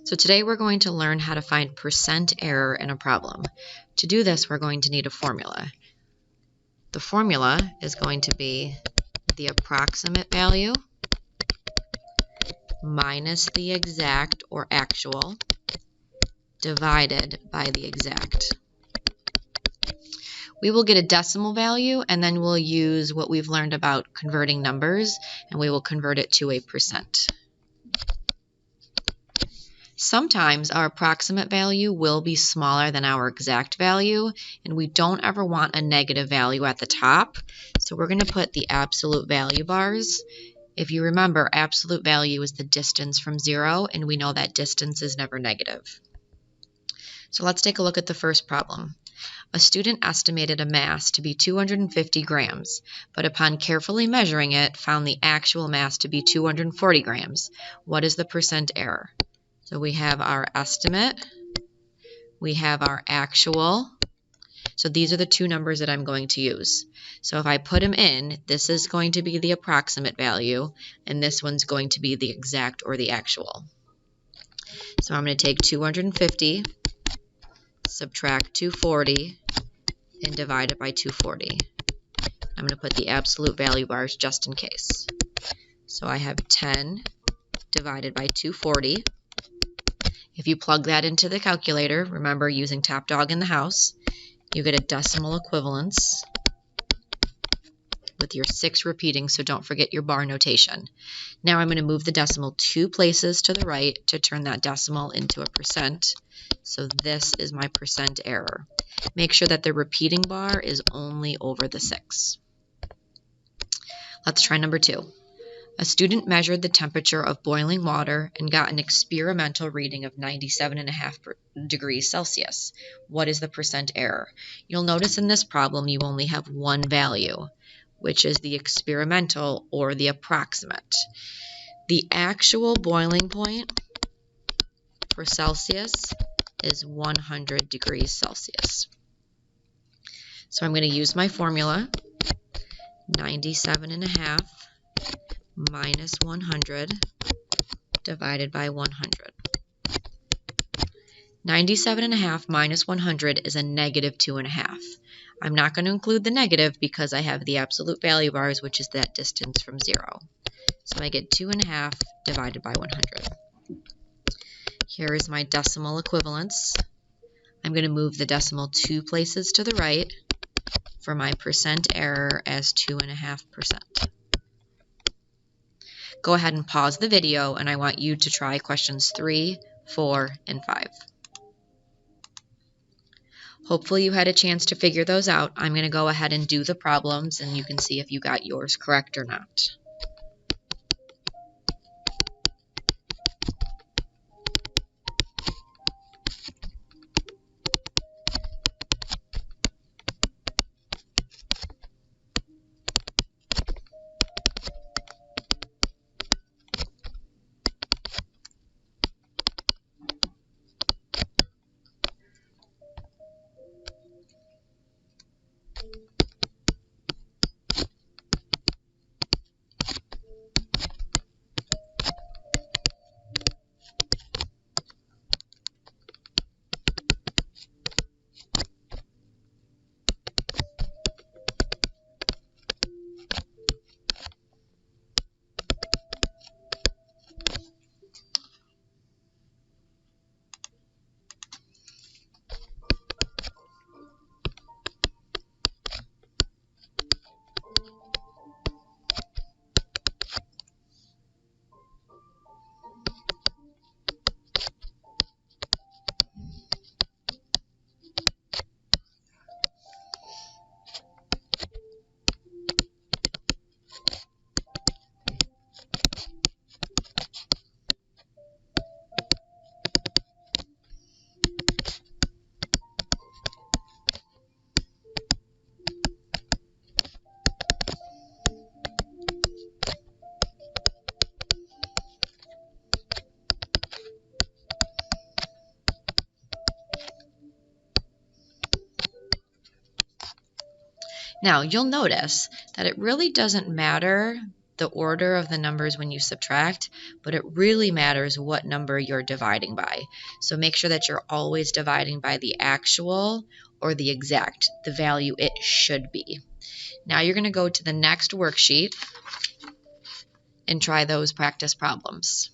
So today we're going to learn how to find percent error in a problem. To do this, we're going to need a formula. The formula is going to be the approximate value minus the exact or actual divided by the exact. We will get a decimal value, and then we'll use what we've learned about converting numbers, and we will convert it to a percent. Sometimes our approximate value will be smaller than our exact value, and we don't ever want a negative value at the top, so we're going to put the absolute value bars. If you remember, absolute value is the distance from 0, and we know that distance is never negative. So let's take a look at the first problem. A student estimated a mass to be 250 grams, but upon carefully measuring it, found the actual mass to be 240 grams. What is the percent error? So we have our estimate, we have our actual. So these are the two numbers that I'm going to use. So if I put them in, this is going to be the approximate value, and this one's going to be the exact or the actual. So I'm going to take 250, subtract 240, and divide it by 240. I'm going to put the absolute value bars just in case. So I have 10 divided by 240. If you plug that into the calculator, remember using Top Dog in the house, you get a decimal equivalence with your 6 repeating, so don't forget your bar notation. Now I'm going to move the decimal 2 places to the right to turn that decimal into a percent. So this is my percent error. Make sure that the repeating bar is only over the 6. Let's try number 2. A student measured the temperature of boiling water and got an experimental reading of 97.5 degrees Celsius. What is the percent error? You'll notice in this problem you only have one value, which is the experimental or the approximate. The actual boiling point for Celsius is 100 degrees Celsius. So I'm going to use my formula, 97.5 minus 100 divided by 100. 97.5 minus 100 is a negative 2.5. I'm not going to include the negative because I have the absolute value bars, which is that distance from 0. So I get 2.5 divided by 100. Here is my decimal equivalence. I'm going to move the decimal 2 places to the right for my percent error as 2.5%. Go ahead and pause the video, and I want you to try questions 3, 4, and 5. Hopefully you had a chance to figure those out. I'm going to go ahead and do the problems, and you can see if you got yours correct or not. Now, you'll notice that it really doesn't matter the order of the numbers when you subtract, but it really matters what number you're dividing by. So make sure that you're always dividing by the actual or the exact, the value it should be. Now you're going to go to the next worksheet and try those practice problems.